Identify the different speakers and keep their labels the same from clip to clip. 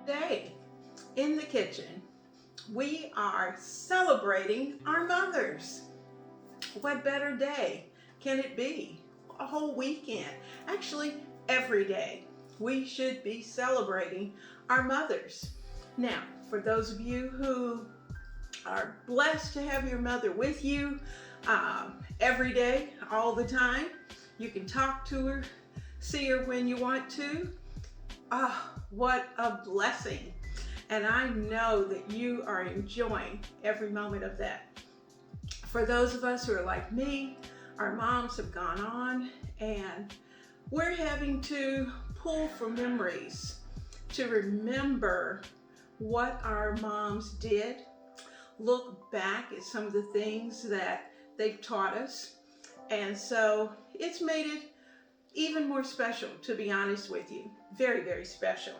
Speaker 1: Today, in the kitchen, we are celebrating our mothers. What better day can it be? A whole weekend. Actually, every day. We should be celebrating our mothers. Now, for those of you who are blessed to have your mother with you every day, all the time, you can talk to her, see her when you want to. What a blessing. And I know that you are enjoying every moment of that. For those of us who are like me, our moms have gone on and we're having to pull from memories to remember what our moms did, look back at some of the things that they've taught us. And so it's made it even more special, to be honest with you. Very, very special.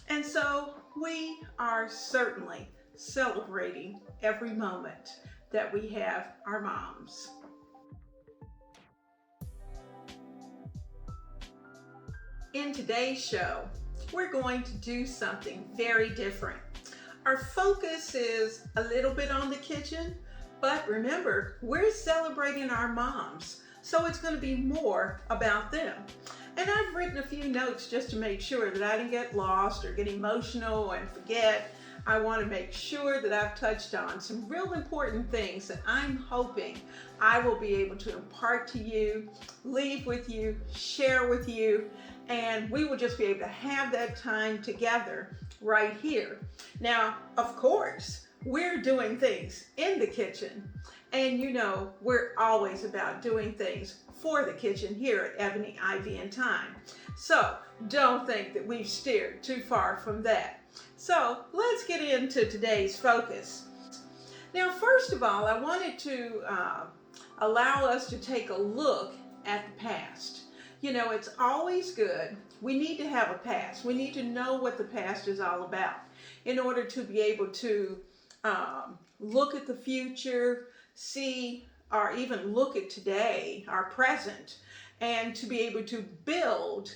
Speaker 1: And so we are certainly celebrating every moment that we have our moms. In today's show, we're going to do something very different. Our focus is a little bit on the kitchen, but remember, we're celebrating our moms, so it's going to be more about them. And I've written a few notes just to make sure that I didn't get lost or get emotional and forget. I want to make sure that I've touched on some real important things that I'm hoping I will be able to impart to you, leave with you, share with you, and we will just be able to have that time together right here. Now, of course, we're doing things in the kitchen, and you know, we're always about doing things for the kitchen here at Ebony, Ivy, and Thyme. So don't think that we've steered too far from that. So let's get into today's focus. Now, first of all, I wanted to allow us to take a look at the past. You know, it's always good. We need to have a past. We need to know what the past is all about in order to be able to look at the future, see, or even look at today, our present, and to be able to build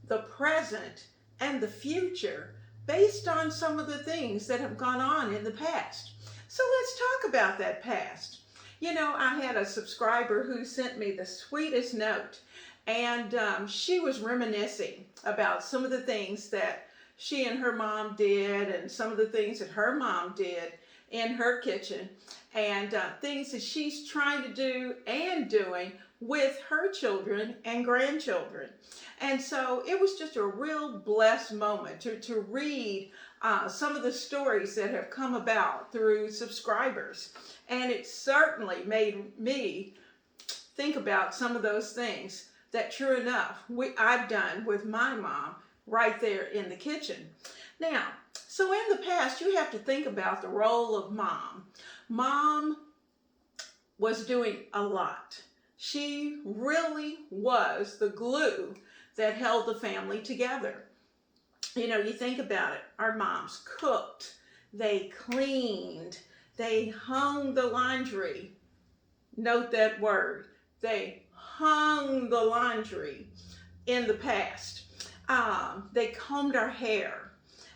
Speaker 1: the present and the future based on some of the things that have gone on in the past. So let's talk about that past. You know, I had a subscriber who sent me the sweetest note, and she was reminiscing about some of the things that she and her mom did and some of the things that her mom did in her kitchen, and things that she's trying to do and doing with her children and grandchildren. And so it was just a real blessed moment to read some of the stories that have come about through subscribers. And it certainly made me think about some of those things that, true enough, I've done with my mom right there in the kitchen. Now, so in the past, you have to think about the role of mom. Mom was doing a lot. She really was the glue that held the family together. You know, you think about it, our moms cooked, they cleaned, they hung the laundry. Note that word, they hung the laundry in the past. They combed our hair.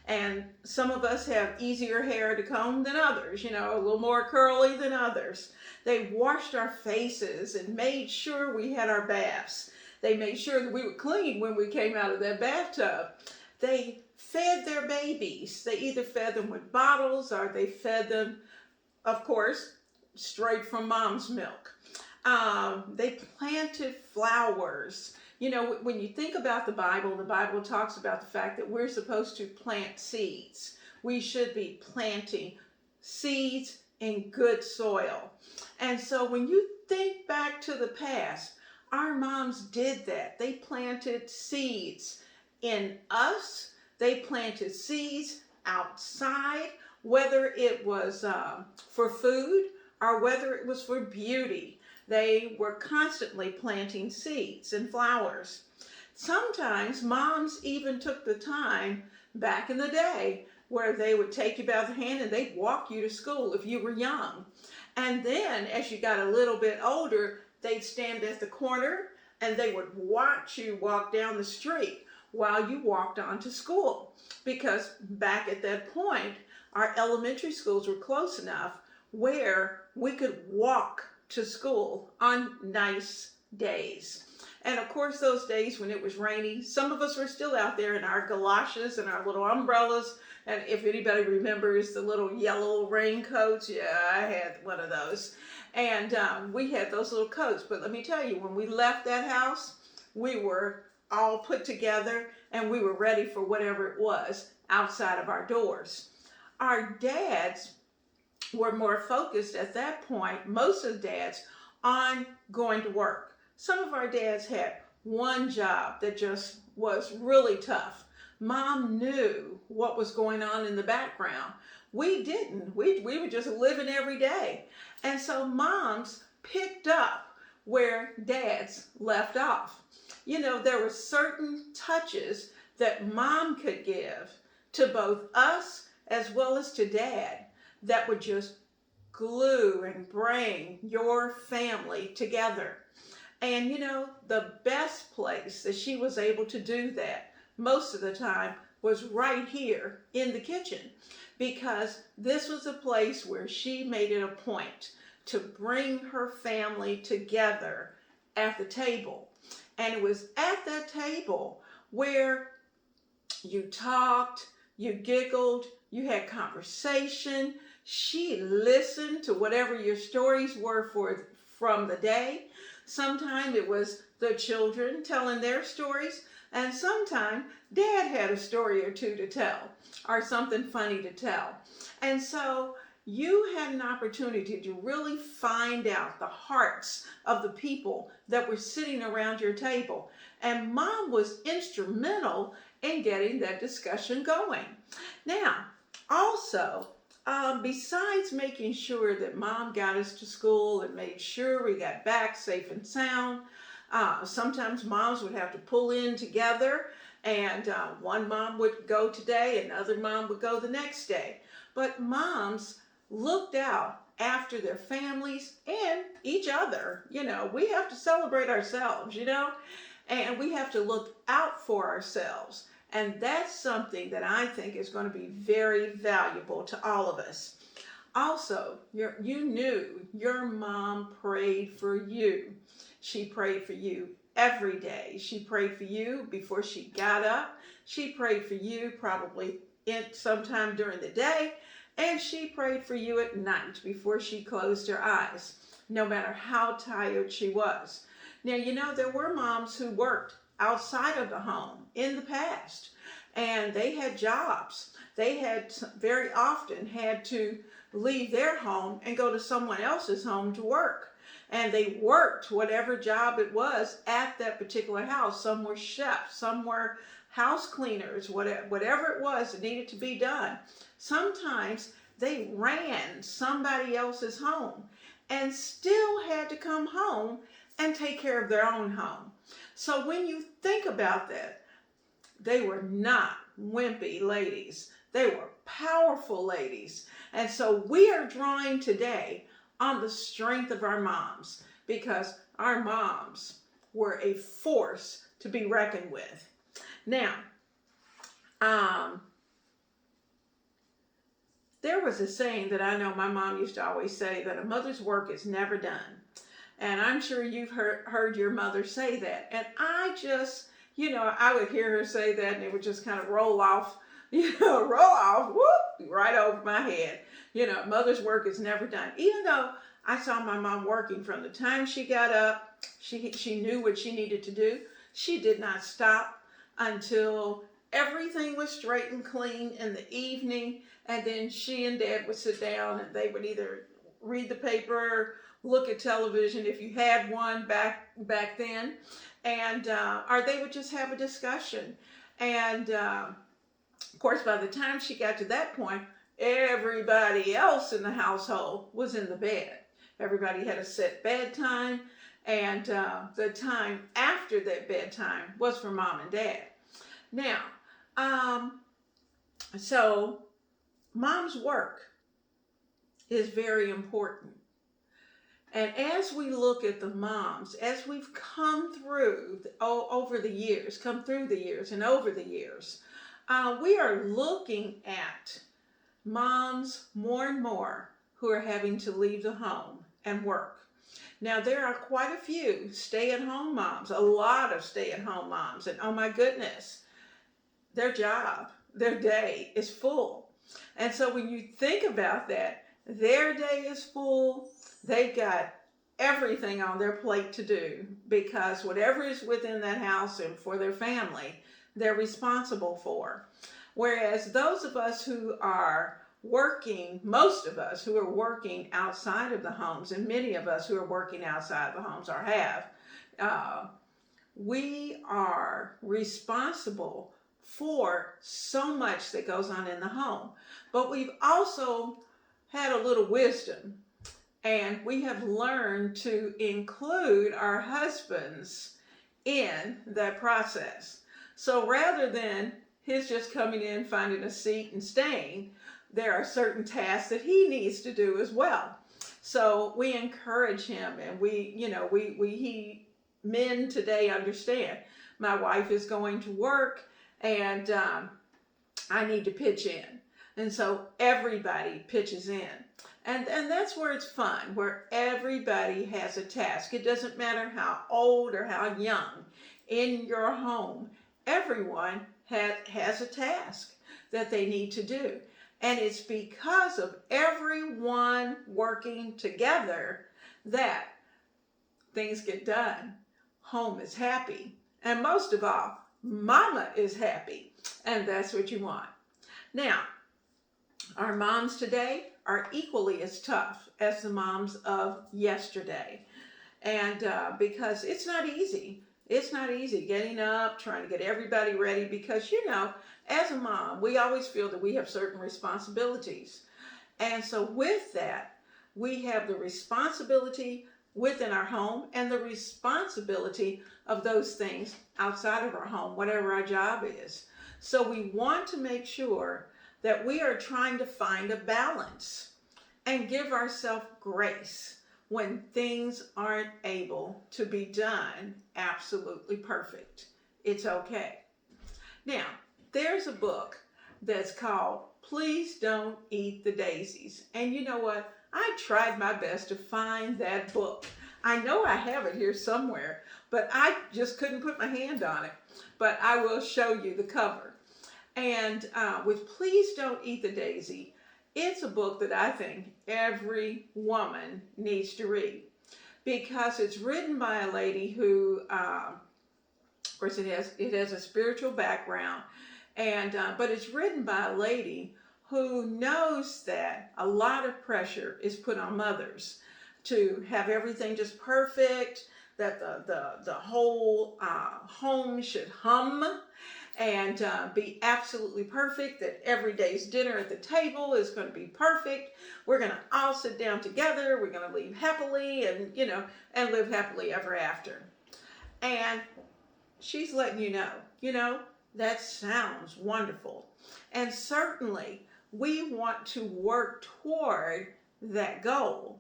Speaker 1: And some of us have easier hair to comb than others, you know, a little more curly than others. They washed our faces and made sure we had our baths. They made sure that we were clean when we came out of that bathtub. They fed their babies. They either fed them with bottles or they fed them, of course, straight from mom's milk. They planted flowers. You know, when you think about the Bible talks about the fact that we're supposed to plant seeds. We should be planting seeds in good soil. And so when you think back to the past, our moms did that. They planted seeds in us. They planted seeds outside, whether it was for food or whether it was for beauty. They were constantly planting seeds and flowers. Sometimes moms even took the time back in the day where they would take you by the hand and they'd walk you to school if you were young. And then as you got a little bit older, they'd stand at the corner and they would watch you walk down the street while you walked on to school. Because back at that point, our elementary schools were close enough where we could walk to school on nice days. And of course, those days when it was rainy, some of us were still out there in our galoshes and our little umbrellas. And if anybody remembers the little yellow raincoats, yeah, I had one of those. And we had those little coats. But let me tell you, when we left that house, we were all put together and we were ready for whatever it was outside of our doors. Our dads were more focused at that point, most of the dads, on going to work. Some of our dads had one job that just was really tough. Mom knew what was going on in the background. We didn't. We were just living every day. And so moms picked up where dads left off. You know, there were certain touches that mom could give to both us as well as to dad that would just glue and bring your family together. And you know, the best place that she was able to do that most of the time was right here in the kitchen, because this was a place where she made it a point to bring her family together at the table. And it was at that table where you talked, you giggled, you had conversation. She listened to whatever your stories were from the day. Sometimes it was the children telling their stories, and sometimes dad had a story or two to tell, or something funny to tell. And so you had an opportunity to really find out the hearts of the people that were sitting around your table. And mom was instrumental in getting that discussion going. Now, also, besides making sure that mom got us to school and made sure we got back safe and sound, sometimes moms would have to pull in together, and one mom would go today, another mom would go the next day. But moms looked out after their families and each other. You know, we have to celebrate ourselves, you know, and we have to look out for ourselves. And that's something that I think is going to be very valuable to all of us. Also, you knew your mom prayed for you. She prayed for you every day. She prayed for you before she got up. She prayed for you probably sometime during the day. And she prayed for you at night before she closed her eyes, no matter how tired she was. Now, you know, there were moms who worked outside of the home in the past, and they had jobs. They had very often had to leave their home and go to someone else's home to work. And they worked whatever job it was at that particular house. Some were chefs, some were house cleaners, whatever it was that needed to be done. Sometimes they ran somebody else's home and still had to come home and take care of their own home. So when you think about that, they were not wimpy ladies. They were powerful ladies. And so we are drawing today on the strength of our moms, because our moms were a force to be reckoned with. Now, there was a saying that I know my mom used to always say, that a mother's work is never done. And I'm sure you've heard your mother say that. And I just, you know, I would hear her say that and it would just kind of roll off, whoop, right over my head. You know, mother's work is never done. Even though I saw my mom working from the time she got up, she knew what she needed to do. She did not stop until everything was straight and clean in the evening. And then she and dad would sit down and they would either read the paper, look at television if you had one back then, and or they would just have a discussion. And of course, by the time she got to that point, everybody else in the household was in the bed. Everybody had a set bedtime, and the time after that bedtime was for mom and dad. Now, so mom's work is very important. And as we look at the moms, as we've come through over the years, and over the years, we are looking at moms more and more who are having to leave the home and work. Now, there are quite a few stay-at-home moms, a lot of stay-at-home moms, and oh my goodness, their job, their day is full. And so when you think about that, their day is full, they've got everything on their plate to do because whatever is within that house and for their family, they're responsible for. Whereas those of us who are working, most of us who are working outside of the homes, and many of us who are working outside of the homes or have, we are responsible for so much that goes on in the home. But we've also had a little wisdom, and we have learned to include our husbands in that process. So rather than his just coming in, finding a seat and staying, there are certain tasks that he needs to do as well. So we encourage him, and men today understand my wife is going to work, and I need to pitch in. And so everybody pitches in. And that's where it's fun, where everybody has a task. It doesn't matter how old or how young in your home, everyone has a task that they need to do. And it's because of everyone working together that things get done. Home is happy. And most of all, mama is happy. And that's what you want. Now, our moms today are equally as tough as the moms of yesterday. And because it's not easy. It's not easy getting up, trying to get everybody ready because, as a mom, we always feel that we have certain responsibilities. And so with that, we have the responsibility within our home and the responsibility of those things outside of our home, whatever our job is. So we want to make sure that we are trying to find a balance and give ourselves grace when things aren't able to be done absolutely perfect. It's okay. Now, there's a book that's called Please Don't Eat the Daisies. And you know what? I tried my best to find that book. I know I have it here somewhere, but I just couldn't put my hand on it. But I will show you the cover. And with Please Don't Eat the Daisy, it's a book that I think every woman needs to read because it's written by a lady who, of course, it has a spiritual background, and but it's written by a lady who knows that a lot of pressure is put on mothers to have everything just perfect, that the whole home should hum and be absolutely perfect, that every day's dinner at the table is going to be perfect. We're going to all sit down together. We're going to leave happily and live happily ever after. And she's letting you know, that sounds wonderful. And certainly we want to work toward that goal,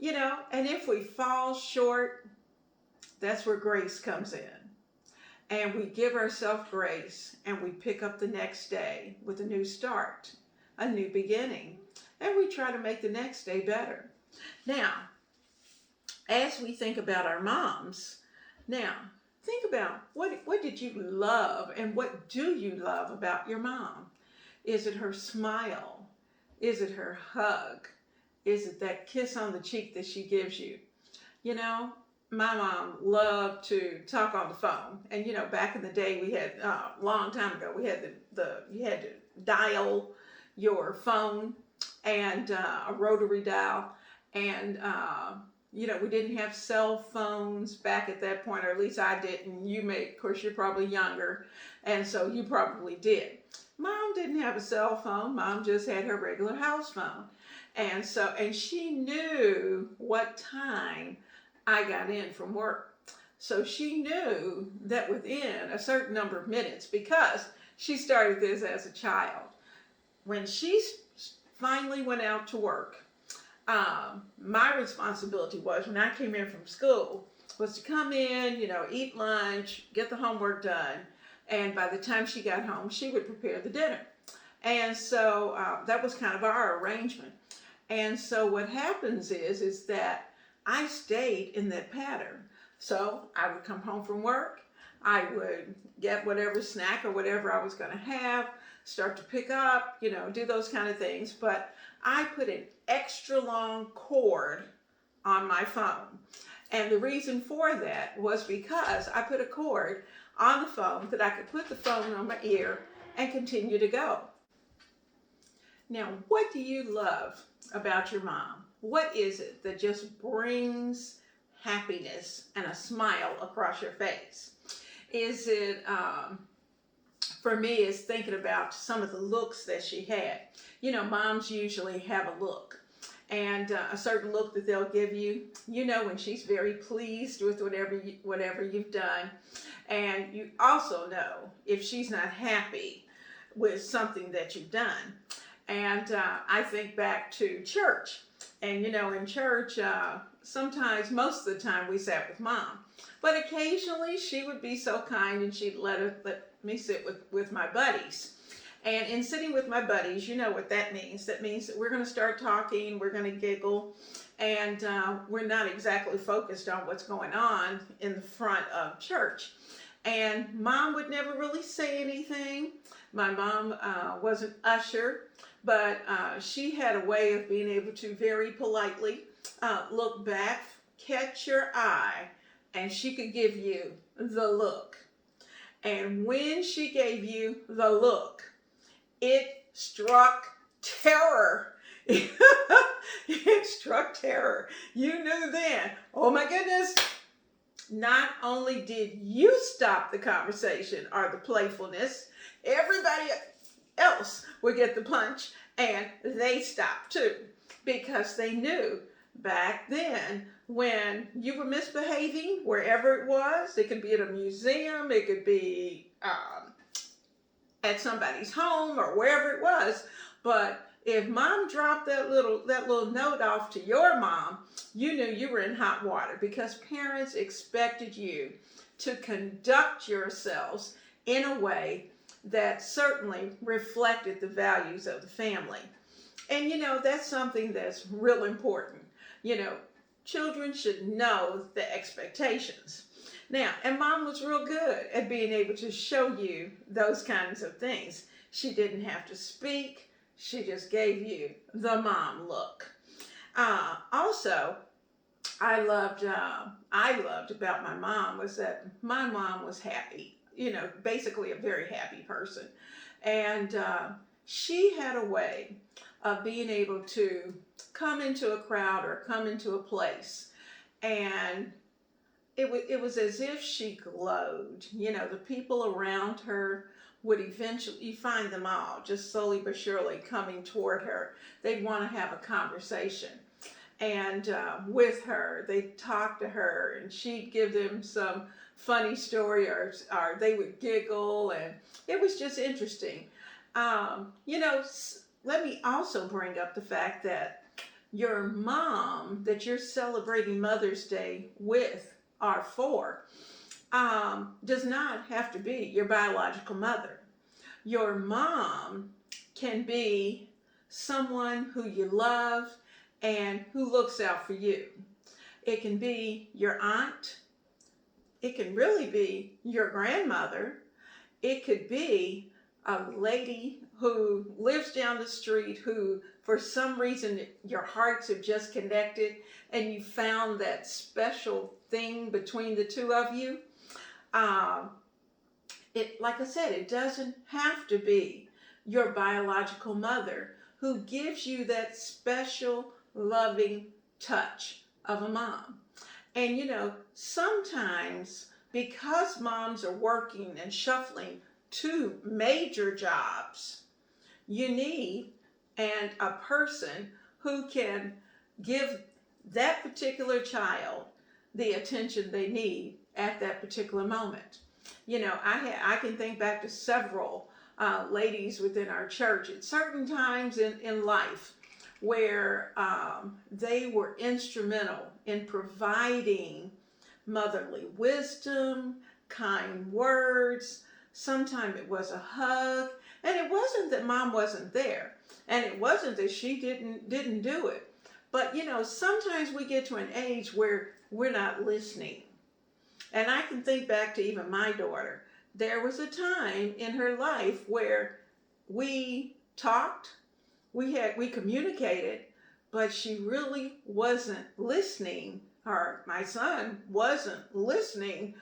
Speaker 1: and if we fall short, that's where grace comes in. And we give ourselves grace and we pick up the next day with a new start, a new beginning, and we try to make the next day better. Now, as we think about our moms, think about what did you love and what do you love about your mom? Is it her smile? Is it her hug? Is it that kiss on the cheek that she gives you? My mom loved to talk on the phone, and back in the day we had long time ago we had you had to dial your phone and a rotary dial, and we didn't have cell phones back at that point, or at least I didn't. Of course, you're probably younger, and so you probably did. Mom didn't have a cell phone. Mom just had her regular house phone, and she knew what time I got in from work. So she knew that within a certain number of minutes, because she started this as a child, when she finally went out to work, My responsibility was when I came in from school was to come in, eat lunch, get the homework done, and by the time she got home, she would prepare the dinner. And so that was kind of our arrangement. And so what happens is that I stayed in that pattern. So I would come home from work, I would get whatever snack or whatever I was going to have, start to pick up, do those kind of things. But I put an extra long cord on my phone. And the reason for that was because I put a cord on the phone that I could put the phone on my ear and continue to go. Now, what do you love about your mom? What is it that just brings happiness and a smile across your face? Is it, for me, is thinking about some of the looks that she had. Moms usually have a look. And a certain look that they'll give you, when she's very pleased with whatever you've done. And you also know if she's not happy with something that you've done. And I think back to church. And, in church, sometimes, most of the time, we sat with Mom. But occasionally, she would be so kind and she'd let me sit with my buddies. And in sitting with my buddies, you know what that means. That means that we're going to start talking, we're going to giggle, and we're not exactly focused on what's going on in the front of church. And Mom would never really say anything. My mom was an usher, but she had a way of being able to very politely look back, catch your eye, and she could give you the look. And when she gave you the look, it struck terror. It struck terror. You knew then, oh my goodness, not only did you stop the conversation or the playfulness, everybody else would get the punch, and they stopped too, because they knew back then when you were misbehaving, wherever it was, it could be at a museum, it could be at somebody's home or wherever it was, but if Mom dropped that little note off to your mom, you knew you were in hot water, because parents expected you to conduct yourselves in a way that certainly reflected the values of the family. And that's something that's real important. Children should know the expectations. Now, and Mom was real good at being able to show you those kinds of things. She didn't have to speak. She just gave you the mom look. Also, I loved about my mom was that my mom was happy. Basically a very happy person. And she had a way of being able to come into a crowd or come into a place, and it was as if she glowed. The people around her would eventually, you find them all just slowly but surely coming toward her. They'd want to have a conversation. And with her, they'd talk to her, and she'd give them some funny story, or they would giggle, and it was just interesting. Let me also bring up the fact that your mom that you're celebrating Mother's Day with or for does not have to be your biological mother. Your mom can be someone who you love and who looks out for you. It can be your aunt. It can really be your grandmother. It could be a lady who lives down the street who, for some reason, your hearts have just connected and you found that special thing between the two of you. Like I said, it doesn't have to be your biological mother who gives you that special, loving touch of a mom. And sometimes because moms are working and shuffling two major jobs, you need a person who can give that particular child the attention they need at that particular moment. I can think back to several ladies within our church at certain times in life where they were instrumental in providing motherly wisdom, kind words. Sometimes it was a hug, and it wasn't that mom wasn't there, and it wasn't that she didn't do it. But sometimes we get to an age where we're not listening. And I can think back to even my daughter. There was a time in her life where we talked, we communicated, but she really wasn't listening, or my son wasn't really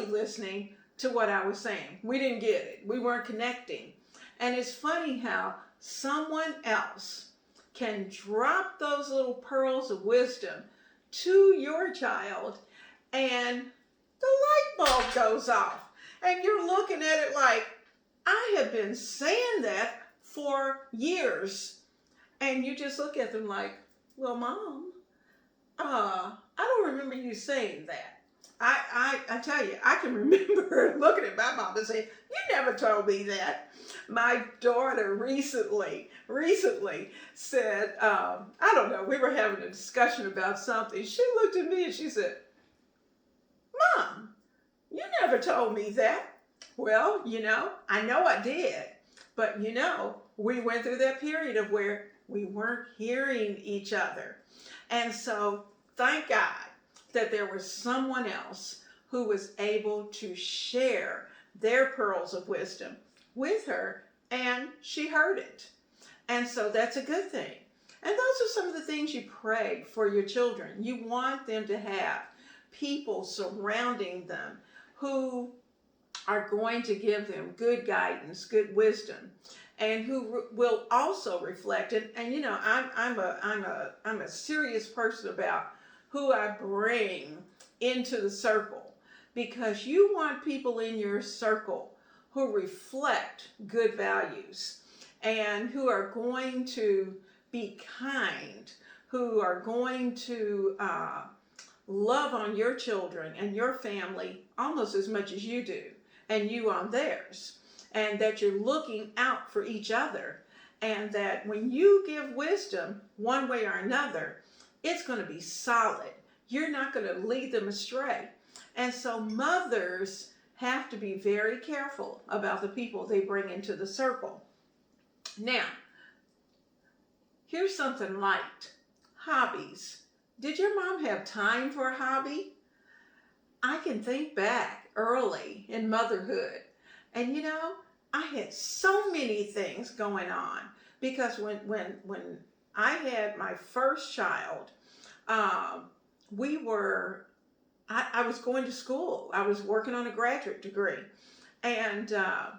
Speaker 1: listening to what I was saying. We didn't get it. We weren't connecting. And it's funny how someone else can drop those little pearls of wisdom to your child, and the light bulb goes off. And you're looking at it like, I have been saying that for years. And you just look at them like, well, Mom, I don't remember you saying that. I tell you, I can remember looking at my mom and saying, you never told me that. My daughter recently said, I don't know, we were having a discussion about something. She looked at me and she said, Mom, you never told me that. Well, I know I did, but we went through that period of where we weren't hearing each other. And so thank God that there was someone else who was able to share their pearls of wisdom with her, and she heard it. And so that's a good thing. And those are some of the things you pray for your children. You want them to have people surrounding them who are going to give them good guidance, good wisdom, and who will also reflect it. And I'm a serious person about who I bring into the circle, because you want people in your circle who reflect good values and who are going to be kind, who are going to love on your children and your family almost as much as you do, and you on theirs, and that you're looking out for each other, and that when you give wisdom one way or another, it's going to be solid. You're not going to lead them astray. And so mothers have to be very careful about the people they bring into the circle. Now, here's something light. Hobbies. Did your mom have time for a hobby? I can think back early in motherhood, and I had so many things going on, because when I had my first child, I was going to school. I was working on a graduate degree, and I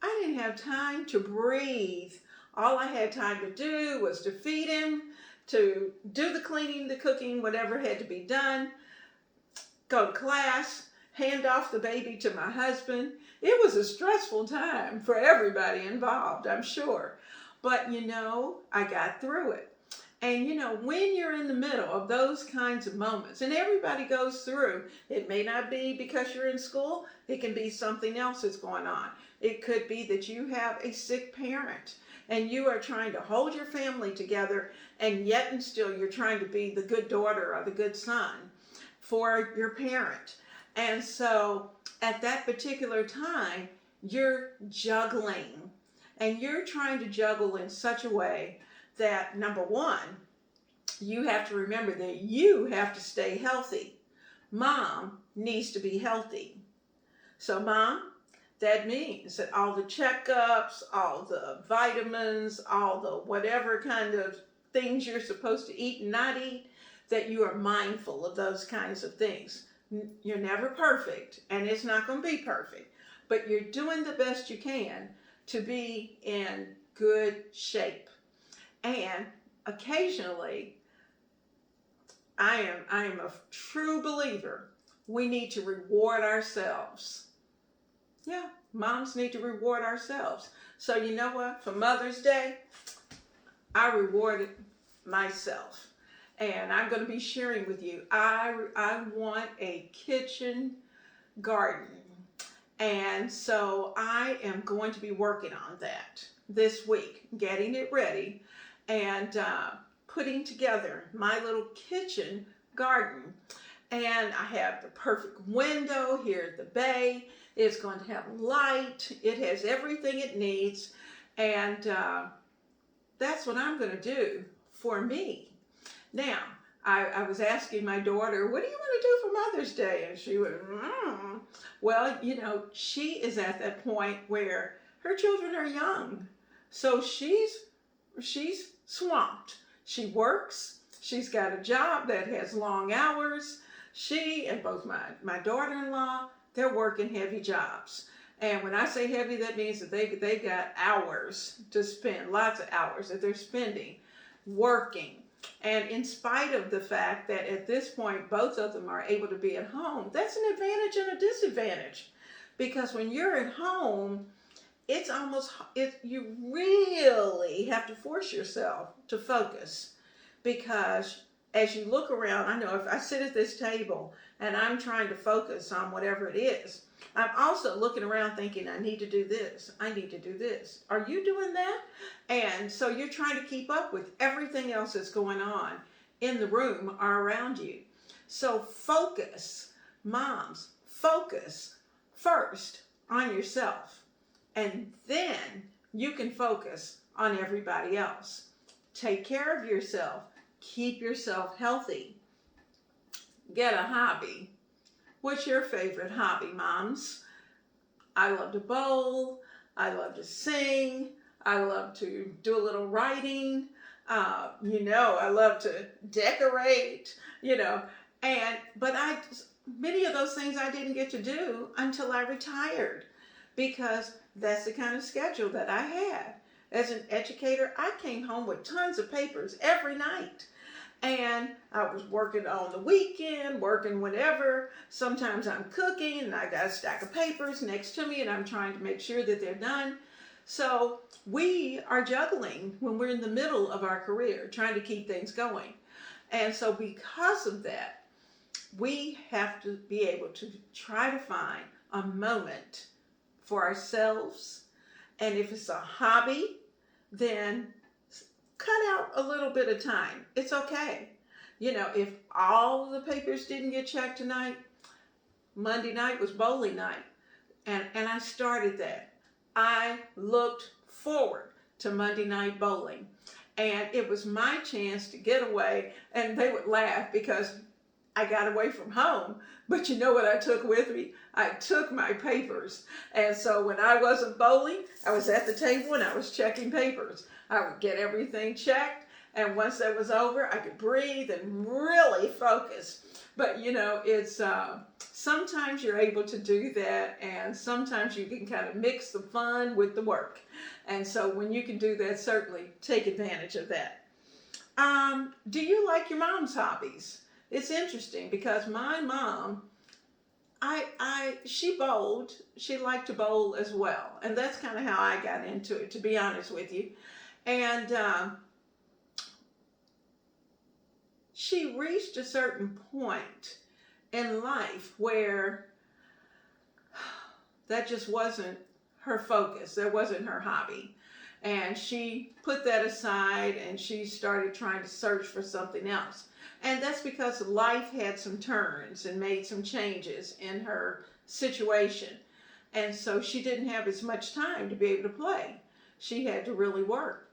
Speaker 1: didn't have time to breathe. All I had time to do was to feed him, to do the cleaning, the cooking, whatever had to be done, go to class, hand off the baby to my husband. It was a stressful time for everybody involved, I'm sure. But I got through it. And when you're in the middle of those kinds of moments, and everybody goes through, it may not be because you're in school, it can be something else that's going on. It could be that you have a sick parent and you are trying to hold your family together, and yet and still you're trying to be the good daughter or the good son for your parent. And so at that particular time, you're juggling, and you're trying to juggle in such a way that, number one, you have to remember that you have to stay healthy. Mom needs to be healthy. So Mom, that means that all the checkups, all the vitamins, all the whatever kind of things you're supposed to eat and not eat, that you are mindful of those kinds of things. You're never perfect, and it's not going to be perfect, but you're doing the best you can to be in good shape. And occasionally, I am a true believer, we need to reward ourselves. Yeah, moms need to reward ourselves. So you know what? For Mother's Day, I rewarded myself. And I'm going to be sharing with you, I want a kitchen garden. And so I am going to be working on that this week, getting it ready. and putting together my little kitchen garden. And I have the perfect window here at the bay. It's going to have light. It has everything it needs. And that's what I'm going to do for me. Now, I was asking my daughter, what do you want to do for Mother's Day? And she went, Well, you know, she is at that point where her children are young. So she's swamped. She works. She's got a job that has long hours. She and both my daughter-in-law, they're working heavy jobs. And when I say heavy, that means that they've got hours to spend, lots of hours that they're spending working. And in spite of the fact that at this point, both of them are able to be at home, that's an advantage and a disadvantage. Because when you're at home, you really have to force yourself to focus. Because as you look around, I know if I sit at this table and I'm trying to focus on whatever it is, I'm also looking around thinking, I need to do this. I need to do this. Are you doing that? And so you're trying to keep up with everything else that's going on in the room or around you. So focus, moms, focus first on yourself. And then you can focus on everybody else. Take care of yourself. Keep yourself healthy. Get a hobby. What's your favorite hobby, moms? I love to bowl. I love to sing. I love to do a little writing. I love to decorate, but many of those things I didn't get to do until I retired, because that's the kind of schedule that I had. As an educator, I came home with tons of papers every night. And I was working on the weekend, working whenever. Sometimes I'm cooking and I got a stack of papers next to me and I'm trying to make sure that they're done. So we are juggling when we're in the middle of our career, trying to keep things going. And so because of that, we have to be able to try to find a moment for ourselves. And if it's a hobby, then cut out a little bit of time. It's okay. If all the papers didn't get checked tonight, Monday night was bowling night. And I started that. I looked forward to Monday night bowling. And it was my chance to get away. And they would laugh because I got away from home. But you know what I took with me? I took my papers. And so when I wasn't bowling, I was at the table and I was checking papers. I would get everything checked, and once that was over, I could breathe and really focus. But it's sometimes you're able to do that, and sometimes you can kind of mix the fun with the work. And so when you can do that, certainly take advantage of that. Do you like your mom's hobbies? It's interesting because my mom, she bowled. She liked to bowl as well, and that's kind of how I got into it, to be honest with you. And she reached a certain point in life where that just wasn't her focus. That wasn't her hobby. And she put that aside and she started trying to search for something else. And that's because life had some turns and made some changes in her situation. And so she didn't have as much time to be able to play. She had to really work.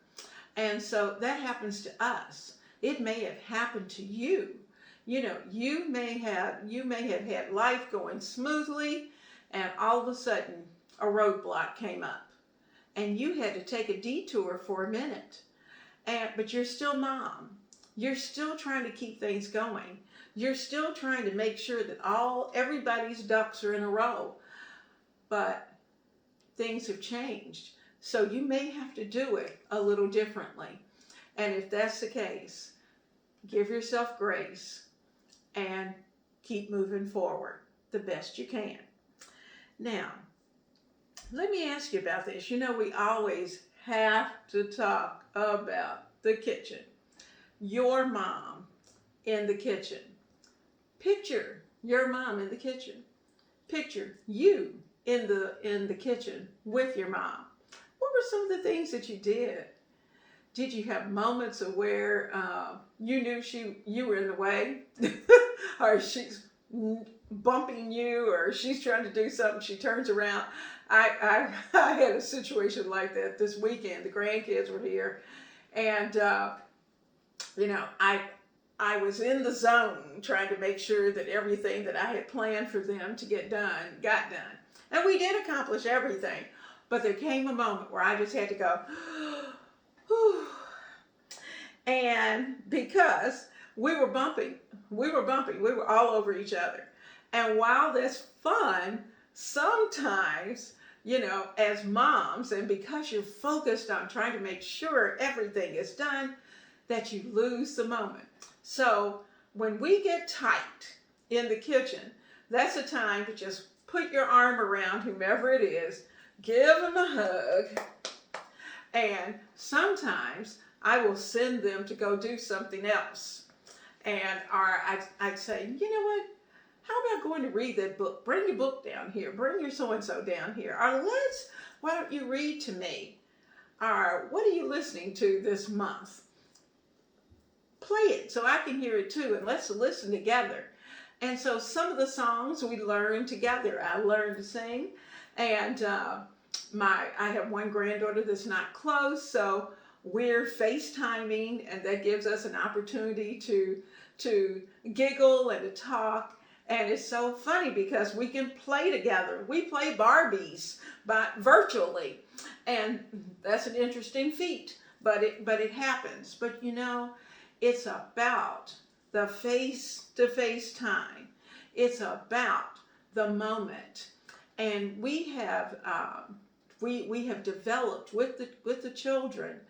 Speaker 1: And so that happens to us. It may have happened to you. You may have had life going smoothly, and all of a sudden a roadblock came up, and you had to take a detour for a minute. But you're still mom. You're still trying to keep things going. You're still trying to make sure that everybody's ducks are in a row. But things have changed. So you may have to do it a little differently. And if that's the case, give yourself grace and keep moving forward the best you can. Now, let me ask you about this. We always have to talk about the kitchen. Your mom in the kitchen. Picture your mom in the kitchen. Picture you in the kitchen with your mom. What were some of the things that you did? Did you have moments of where you knew you were in the way, or she's bumping you, or she's trying to do something, she turns around? I had a situation like that this weekend. The grandkids were here, and I was in the zone trying to make sure that everything that I had planned for them to get done got done, and we did accomplish everything. But there came a moment where I just had to go, whew. And because we were bumping, we were all over each other. And while that's fun, sometimes, as moms, and because you're focused on trying to make sure everything is done, that you lose the moment. So when we get tight in the kitchen, that's a time to just put your arm around whomever it is, give them a hug, and sometimes I will send them to go do something else. And I'd say, you know what? How about going to read that book? Bring your book down here. Bring your so-and-so down here. Or why don't you read to me? Or what are you listening to this month? Play it so I can hear it too, and let's listen together. And so some of the songs we learned together. I learned to sing, and I have one granddaughter that's not close, so we're FaceTiming, and that gives us an opportunity to giggle and to talk. And it's so funny because we can play together. We play Barbies virtually, and that's an interesting feat, but it happens. But it's about the face-to-face time. It's about the moment, and we have developed with the children.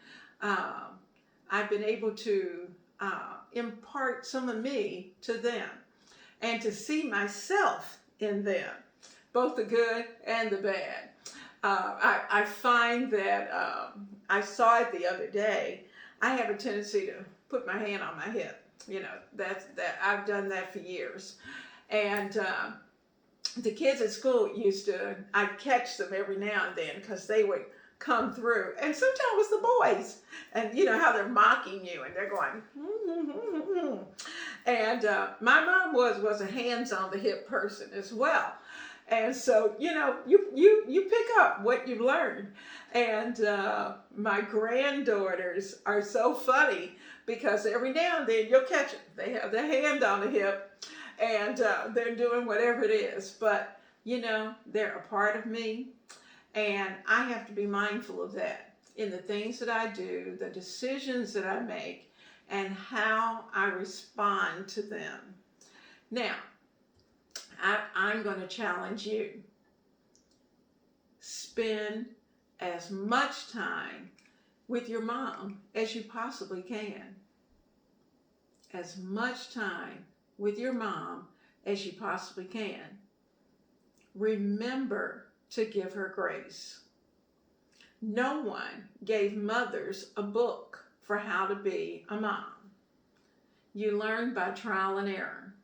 Speaker 1: I've been able to impart some of me to them, and to see myself in them, both the good and the bad. I find that I saw it the other day. I have a tendency to put my hand on my hip. That I've done that for years, and the kids at school I'd catch them every now and then because they would come through, and sometimes it was the boys, and how they're mocking you and they're going, and my mom was a hands on the hip person as well, and so you pick up what you've learned. And my granddaughters are so funny because every now and then you'll catch them. They have their hand on the hip, and they're doing whatever it is, but they're a part of me. And I have to be mindful of that in the things that I do, the decisions that I make, and how I respond to them. Now, I'm going to challenge you. Spend as much time with your mom as you possibly can. As much time with your mom as you possibly can. Remember to give her grace. No one gave mothers a book for how to be a mom. You learn by trial and error.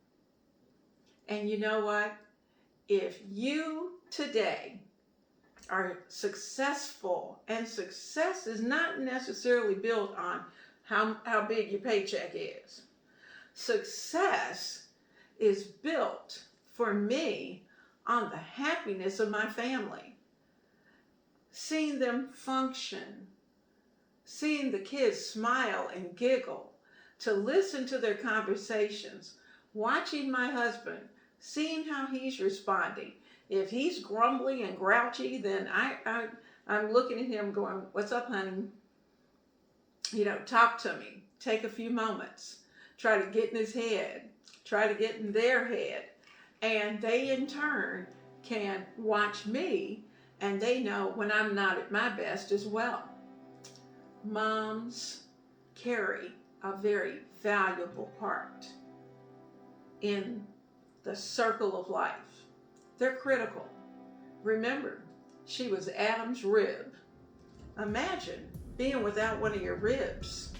Speaker 1: And you know what? If you today are successful, and success is not necessarily built on how big your paycheck is. Success is built, for me, on the happiness of my family. Seeing them function, seeing the kids smile and giggle, to listen to their conversations, watching my husband, seeing how he's responding. If he's grumbly and grouchy, then I'm looking at him going, what's up, honey? Talk to me. Take a few moments. Try to get in his head. Try to get in their head. And they, in turn, can watch me, and they know when I'm not at my best as well. Moms carry a very valuable part in the circle of life. They're critical. Remember, she was Adam's rib. Imagine being without one of your ribs.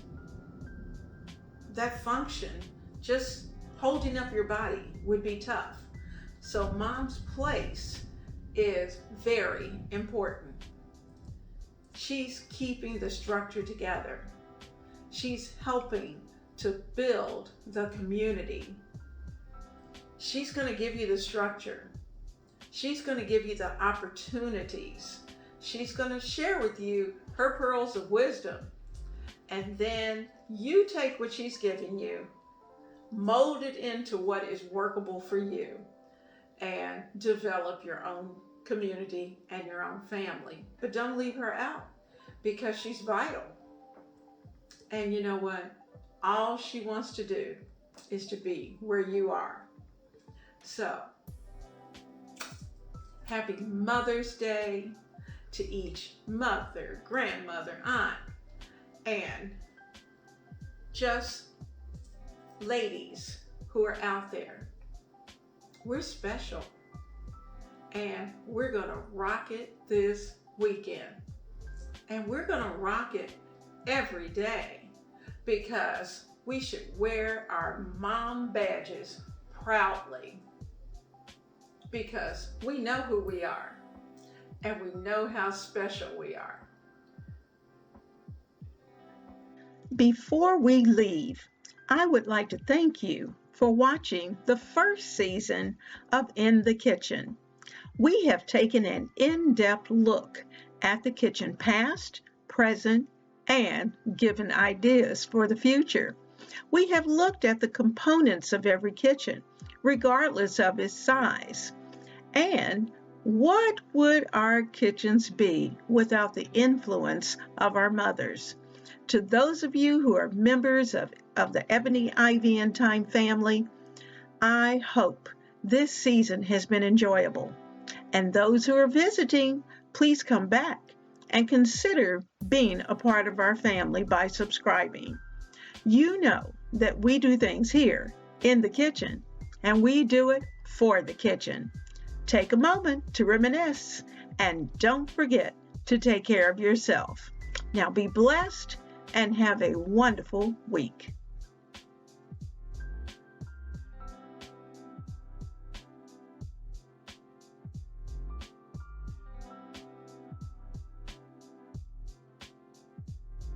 Speaker 1: That function, just holding up your body, would be tough. So mom's place is very important. She's keeping the structure together. She's helping to build the community. She's going to give you the structure. She's going to give you the opportunities. She's going to share with you her pearls of wisdom. And then you take what she's giving you, mold it into what is workable for you, and develop your own community and your own family. But don't leave her out, because she's vital. And you know what? All she wants to do is to be where you are. So, happy Mother's Day to each mother, grandmother, aunt, and just ladies who are out there. We're special, and we're gonna rock it this weekend. And we're gonna rock it every day, because we should wear our mom badges proudly, because we know who we are and we know how special we are. Before we leave, I would like to thank you for watching the first season of In the Kitchen. We have taken an in-depth look at the kitchen past, present, and given ideas for the future. We have looked at the components of every kitchen, regardless of its size. And what would our kitchens be without the influence of our mothers? To those of you who are members of the Ebony, Ivy, and Thyme family, I hope this season has been enjoyable. And those who are visiting, please come back and consider being a part of our family by subscribing. You know that we do things here in the kitchen, and we do it for the kitchen. Take a moment to reminisce, and don't forget to take care of yourself. Now be blessed and have a wonderful week.